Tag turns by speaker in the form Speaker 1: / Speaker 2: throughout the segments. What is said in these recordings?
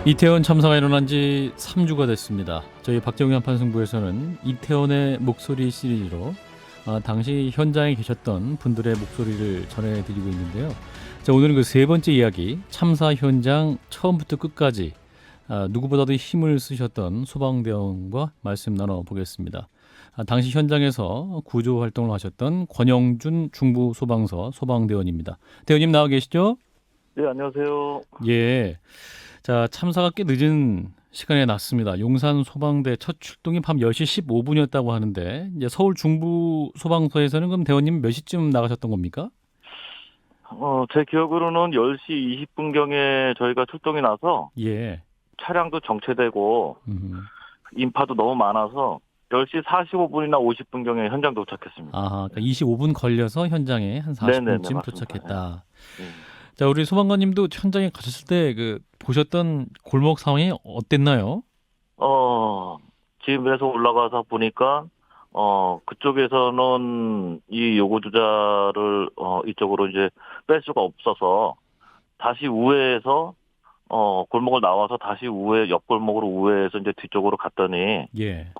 Speaker 1: 이태원 참사가 일어난 지 3주가 됐습니다. 저희 박정현 판승부에서는 이태원의 목소리 시리즈로 당시 현장에 계셨던 분들의 목소리를 전해드리고 있는데요. 자, 오늘은 그 세 번째 이야기, 참사 현장 처음부터 끝까지 누구보다도 힘을 쓰셨던 소방대원과 말씀 나눠보겠습니다. 당시 현장에서 구조 활동을 하셨던 권영준 중부소방서 소방대원입니다. 대원님 나와 계시죠?
Speaker 2: 네, 안녕하세요.
Speaker 1: 예. 자, 참사가 꽤 늦은 시간에 났습니다. 용산 소방대 첫 출동이 밤 10시 15분이었다고 하는데 이제 서울 중부 소방서에서는 그럼 대원님 몇 시쯤 나가셨던 겁니까?
Speaker 2: 제 기억으로는 10시 20분경에 저희가 출동이 나서
Speaker 1: 예.
Speaker 2: 차량도 정체되고
Speaker 1: 음.
Speaker 2: 인파도 너무 많아서 10시 45분이나 50분경에 현장 도착했습니다.
Speaker 1: 그러니까 25분 걸려서 현장에 한
Speaker 2: 네네네,
Speaker 1: 40분쯤
Speaker 2: 맞습니다.
Speaker 1: 도착했다.
Speaker 2: 네.
Speaker 1: 자, 우리 소방관님도 현장에 가셨을 때 그 보셨던 골목 상황이 어땠나요?
Speaker 2: 집에서 올라가서 보니까 그쪽에서는 이 요구주자를 이쪽으로 이제 뺄 수가 없어서 다시 우회해서 골목을 나와서 다시 옆 골목으로 우회해서 이제 뒤쪽으로 갔더니
Speaker 1: 예.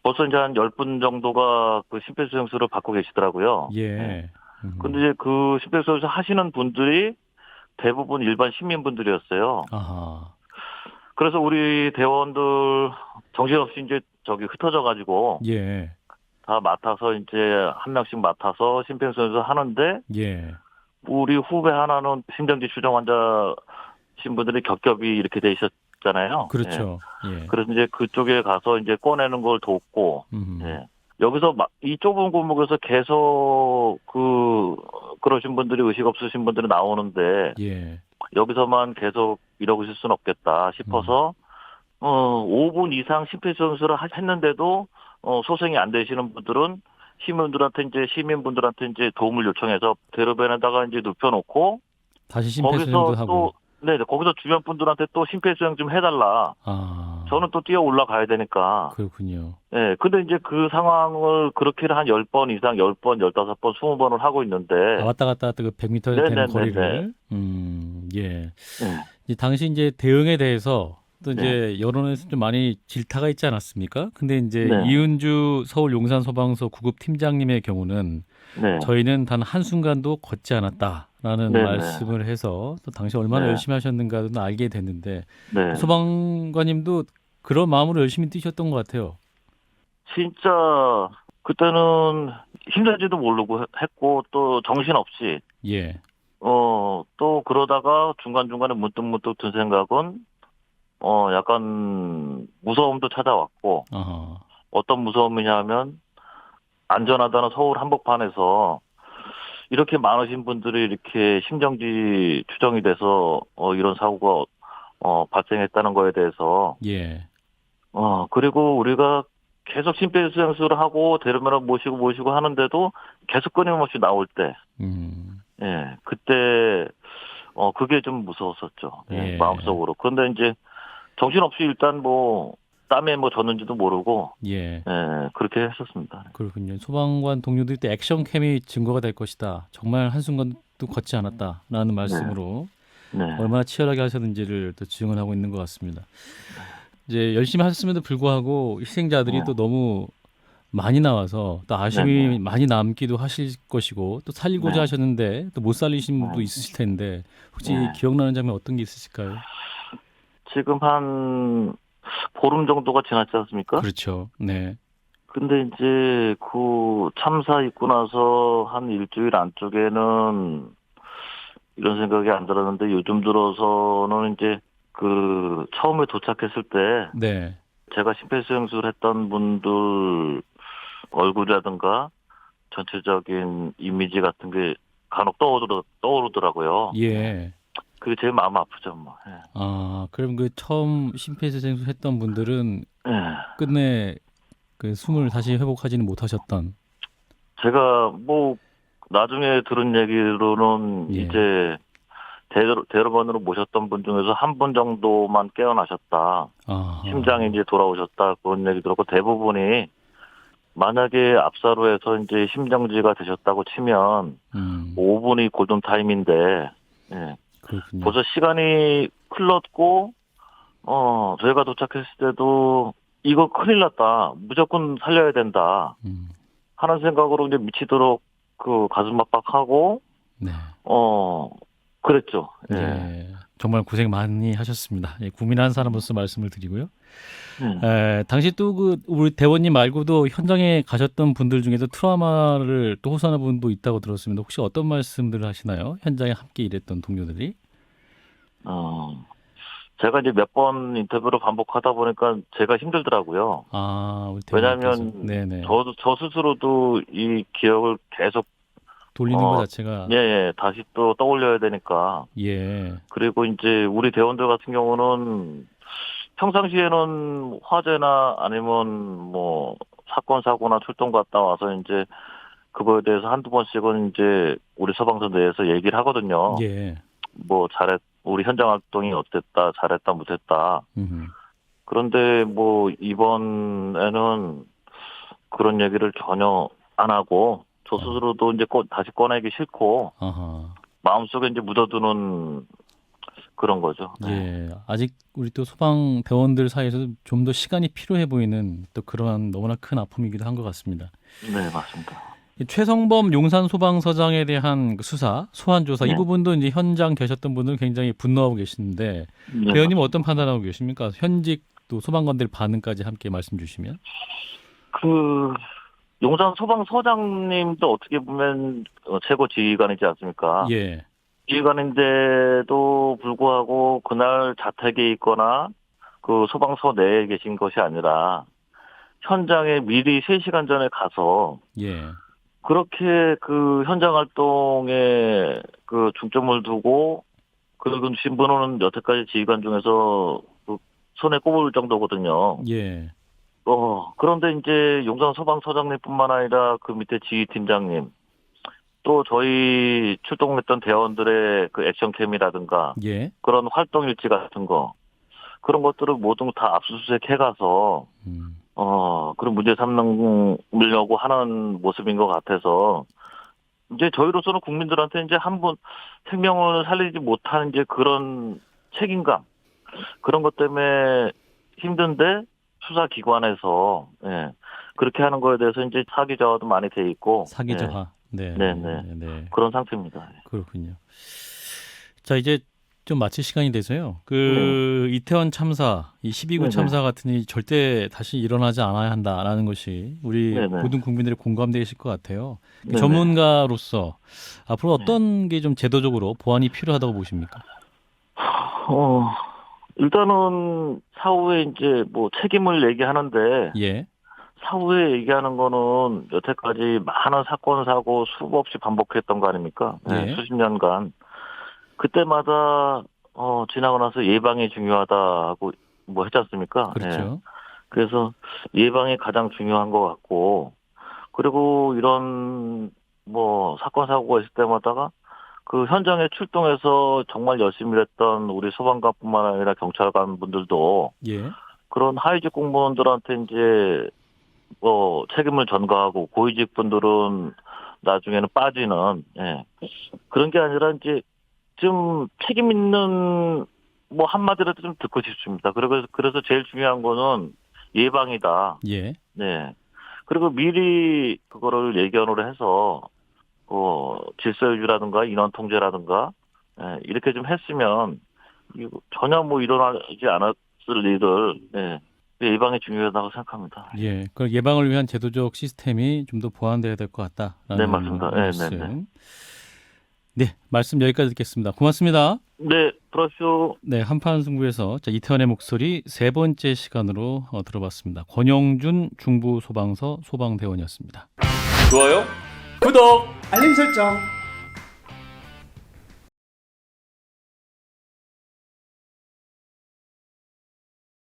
Speaker 2: 벌써 이제 한 10분 정도가 그 심폐소생술을 받고 계시더라고요. 네.
Speaker 1: 예.
Speaker 2: 근데 이제 그 심폐소생술 하시는 분들이 대부분 일반 시민분들이었어요.
Speaker 1: 아하.
Speaker 2: 그래서 우리 대원들 정신없이 이제 저기 흩어져 가지고
Speaker 1: 예.
Speaker 2: 다 맡아서 이제 한 명씩 맡아서 심폐소생술 하는데
Speaker 1: 예.
Speaker 2: 우리 후배 하나는 심정지 추정 환자신 분들이 겹겹이 이렇게 돼 있었잖아요.
Speaker 1: 그렇죠.
Speaker 2: 예.
Speaker 1: 예.
Speaker 2: 그래서 이제 그쪽에 가서 이제 꺼내는 걸 돕고, 예. 여기서 이 좁은 골목에서 계속 그러신 분들이 의식 없으신 분들이 나오는데,
Speaker 1: 예.
Speaker 2: 여기서만 계속 이러고 있을 수는 없겠다 싶어서, 5분 이상 심폐소생술을 했는데도, 소생이 안 되시는 분들은 시민분들한테 이제 도움을 요청해서 대로변에다가 이제 눕혀놓고,
Speaker 1: 다시 심폐소생도
Speaker 2: 거기서
Speaker 1: 하고.
Speaker 2: 거기서 주변 분들한테 또 심폐소생 좀 해달라.
Speaker 1: 아.
Speaker 2: 저는 또 뛰어 올라가야 되니까.
Speaker 1: 그렇군요.
Speaker 2: 예, 근데 이제 그 상황을 그렇게 한 10번 이상, 10번, 15번, 20번을 하고 있는데.
Speaker 1: 왔다 갔다 했다 그 100m 되는
Speaker 2: 네네네네.
Speaker 1: 거리를. 예.
Speaker 2: 예.
Speaker 1: 이제 당시 이제 대응에 대해서 또
Speaker 2: 네.
Speaker 1: 이제 여론에서 좀 많이 질타가 있지 않았습니까? 근데 이제
Speaker 2: 네.
Speaker 1: 이은주 서울 용산 소방서 구급 팀장님의 경우는
Speaker 2: 네.
Speaker 1: 저희는 단 한순간도 걷지 않았다라는
Speaker 2: 네네.
Speaker 1: 말씀을 해서 또 당시 얼마나
Speaker 2: 네.
Speaker 1: 열심히 하셨는가는 알게 됐는데
Speaker 2: 네.
Speaker 1: 소방관님도 그런 마음으로 열심히 뛰셨던 것 같아요.
Speaker 2: 진짜, 그때는 힘든지도 모르고 했고, 또 정신없이,
Speaker 1: 예.
Speaker 2: 또 그러다가 중간중간에 문득문득 든 생각은, 약간 무서움도 찾아왔고,
Speaker 1: 아하.
Speaker 2: 어떤 무서움이냐면, 안전하다는 서울 한복판에서 이렇게 많으신 분들이 이렇게 심정지 추정이 돼서 이런 사고가 발생했다는 거에 대해서
Speaker 1: 예.
Speaker 2: 그리고 우리가 계속 심폐소생술을 하고 대로변을 모시고 하는데도 계속 끊임없이 나올 때, 예, 그때 그게 좀 무서웠었죠. 예,
Speaker 1: 예.
Speaker 2: 마음속으로. 그런데 이제 정신없이 일단 땀에 졌는지도 모르고,
Speaker 1: 예.
Speaker 2: 그렇게 했었습니다.
Speaker 1: 그렇군요. 소방관 동료들이 때 액션캠이 증거가 될 것이다. 정말 한순간도 걷지 않았다라는 말씀으로
Speaker 2: 네.
Speaker 1: 얼마나 치열하게 하셨는지를 또 증언하고 있는 것 같습니다. 이제 열심히 하셨음에도 불구하고 희생자들이
Speaker 2: 네.
Speaker 1: 또 너무 많이 나와서 또 아쉬움이
Speaker 2: 네, 네.
Speaker 1: 많이 남기도 하실 것이고 또 살리고자
Speaker 2: 네.
Speaker 1: 하셨는데 또 못 살리신 분도
Speaker 2: 네.
Speaker 1: 있으실 텐데 혹시
Speaker 2: 네.
Speaker 1: 기억나는 장면 어떤 게 있으실까요?
Speaker 2: 지금 한 보름 정도가 지났지 않습니까?
Speaker 1: 그렇죠. 네.
Speaker 2: 근데 이제 그 참사 있고 나서 한 일주일 안쪽에는 이런 생각이 안 들었는데 요즘 들어서는 이제 처음에 도착했을 때
Speaker 1: 네.
Speaker 2: 제가 심폐소생술 했던 분들 얼굴이라든가 전체적인 이미지 같은 게 간혹 떠오르더라고요.
Speaker 1: 예.
Speaker 2: 그게 제일 마음 아프죠, 뭐. 예.
Speaker 1: 그럼 그 처음 심폐소생술 했던 분들은
Speaker 2: 예.
Speaker 1: 끝내 그 숨을 다시 회복하지는 못하셨던.
Speaker 2: 제가 나중에 들은 얘기로는
Speaker 1: 예.
Speaker 2: 이제 대로변으로 모셨던 분 중에서 한 분 정도만 깨어나셨다.
Speaker 1: 아하.
Speaker 2: 심장이 이제 돌아오셨다. 그런 얘기 들었고 대부분이 만약에 압사로해서 이제 심정지가 되셨다고 치면 5분이 골든타임인데, 예.
Speaker 1: 그렇군요.
Speaker 2: 벌써 시간이 흘렀고 저희가 도착했을 때도 이거 큰일 났다. 무조건 살려야 된다. 하는 생각으로 이제 미치도록 그 가슴 압박하고,
Speaker 1: 네.
Speaker 2: 그랬죠. 예.
Speaker 1: 예. 정말 고생 많이 하셨습니다. 예, 국민한 사람으로서 말씀을 드리고요. 당시 또 그 우리 대원님 말고도 현장에 가셨던 분들 중에도 트라우마를 또 호소하는 분도 있다고 들었습니다. 혹시 어떤 말씀들을 하시나요? 현장에 함께 일했던 동료들이?
Speaker 2: 제가 이제 몇 번 인터뷰를 반복하다 보니까 제가 힘들더라고요.
Speaker 1: 아, 우리 대원님께서.
Speaker 2: 왜냐하면
Speaker 1: 네네.
Speaker 2: 저 스스로도 이 기억을 계속
Speaker 1: 돌리는 것 자체가
Speaker 2: 다시 또 떠올려야 되니까.
Speaker 1: 예.
Speaker 2: 그리고 이제 우리 대원들 같은 경우는 평상시에는 화재나 아니면 뭐 사건 사고나 출동 갔다 와서 이제 그거에 대해서 한두 번씩은 이제 우리 소방서 내에서 얘기를 하거든요.
Speaker 1: 예.
Speaker 2: 뭐 우리 현장 활동이 어땠다, 잘했다, 못했다. 그런데 뭐 이번에는 그런 얘기를 전혀 안 하고 저 스스로도 이제 다시 꺼내기 싫고
Speaker 1: 아하.
Speaker 2: 마음속에 이제 묻어두는 그런 거죠.
Speaker 1: 예. 아직 우리 또 소방 대원들 사이에서도 좀 더 시간이 필요해 보이는 또 그러한 너무나 큰 아픔이기도 한 것 같습니다.
Speaker 2: 네, 맞습니다.
Speaker 1: 이 최성범 용산 소방서장에 대한 그 수사, 소환 조사 이
Speaker 2: 네.
Speaker 1: 부분도 이제 현장 계셨던 분들은 굉장히 분노하고 계시는데
Speaker 2: 네,
Speaker 1: 배우님 어떤 판단하고 계십니까? 현직 또 소방관들 반응까지 함께 말씀 주시면.
Speaker 2: 그 용산 소방서장님도 어떻게 보면 최고 지휘관이지 않습니까?
Speaker 1: 예.
Speaker 2: 지휘관인데도 불구하고 그날 자택에 있거나 그 소방서 내에 계신 것이 아니라 현장에 미리 3시간 전에 가서
Speaker 1: 예.
Speaker 2: 그렇게 그 현장 활동에 그 중점을 두고 그러고 신분은 여태까지 지휘관 중에서 그 손에 꼽을 정도거든요.
Speaker 1: 예.
Speaker 2: 그런데 이제 용산 소방서장님뿐만 아니라 그 밑에 지휘팀장님 또 저희 출동했던 대원들의 그 액션캠이라든가
Speaker 1: 예.
Speaker 2: 그런 활동 일지 같은 거 그런 것들을 모두 다 압수수색 해가서 그런 문제 삼으려고 하는 모습인 것 같아서 이제 저희로서는 국민들한테 이제 한 분 생명을 살리지 못하는 이제 그런 책임감 그런 것 때문에 힘든데 수사기관에서 그렇게 하는 거에 대해서 이제 사기 저하도 많이 돼 있고
Speaker 1: 사기 저하. 네.
Speaker 2: 네. 그런 상태입니다.
Speaker 1: 그렇군요. 자, 이제 좀 마칠 시간이 돼서요. 이태원 참사, 이 12구 참사 같은 일이 절대 다시 일어나지 않아야 한다라는 것이 우리 모든 국민들의 공감되실 것 같아요. 전문가로서 앞으로 어떤 게 좀 제도적으로 보완이 필요하다고 보십니까?
Speaker 2: 일단은 사후에 이제 뭐 책임을 얘기하는데
Speaker 1: 예.
Speaker 2: 사후에 얘기하는 거는 여태까지 많은 사건 사고 수없이 반복했던 거 아닙니까?
Speaker 1: 예.
Speaker 2: 수십 년간 그때마다 지나고 나서 예방이 중요하다고 뭐 했지 않습니까?
Speaker 1: 그렇죠.
Speaker 2: 그래서 예방이 가장 중요한 것 같고 그리고 이런 뭐 사건 사고가 있을 때마다가 그 현장에 출동해서 정말 열심히 일했던 우리 소방관뿐만 아니라 경찰관 분들도
Speaker 1: 예.
Speaker 2: 그런 하위직 공무원들한테 이제 책임을 전가하고 고위직 분들은 나중에는 빠지는 그런 게 아니라 이제 좀 책임 있는 뭐 한마디라도 좀 듣고 싶습니다. 그래서 제일 중요한 거는 예방이다.
Speaker 1: 예.
Speaker 2: 네. 그리고 미리 그거를 예견으로 해서 질서 유지라든가 인원 통제라든가 이렇게 좀 했으면 전혀 뭐 일어나지 않았을 일을 예방이 중요하다고 생각합니다.
Speaker 1: 예. 그 예방을 위한 제도적 시스템이 좀 더 보완돼야 될 것 같다라는
Speaker 2: 네, 맞습니다.
Speaker 1: 말씀. 네, 말씀 여기까지 듣겠습니다. 고맙습니다.
Speaker 2: 네, 들어오십시오.
Speaker 1: 네, 한판 승부에서 이태원의 목소리 3번째 시간으로 들어봤습니다. 권영준 중부소방서 소방대원이었습니다.
Speaker 3: 좋아요,
Speaker 1: 구독,
Speaker 4: 알림 설정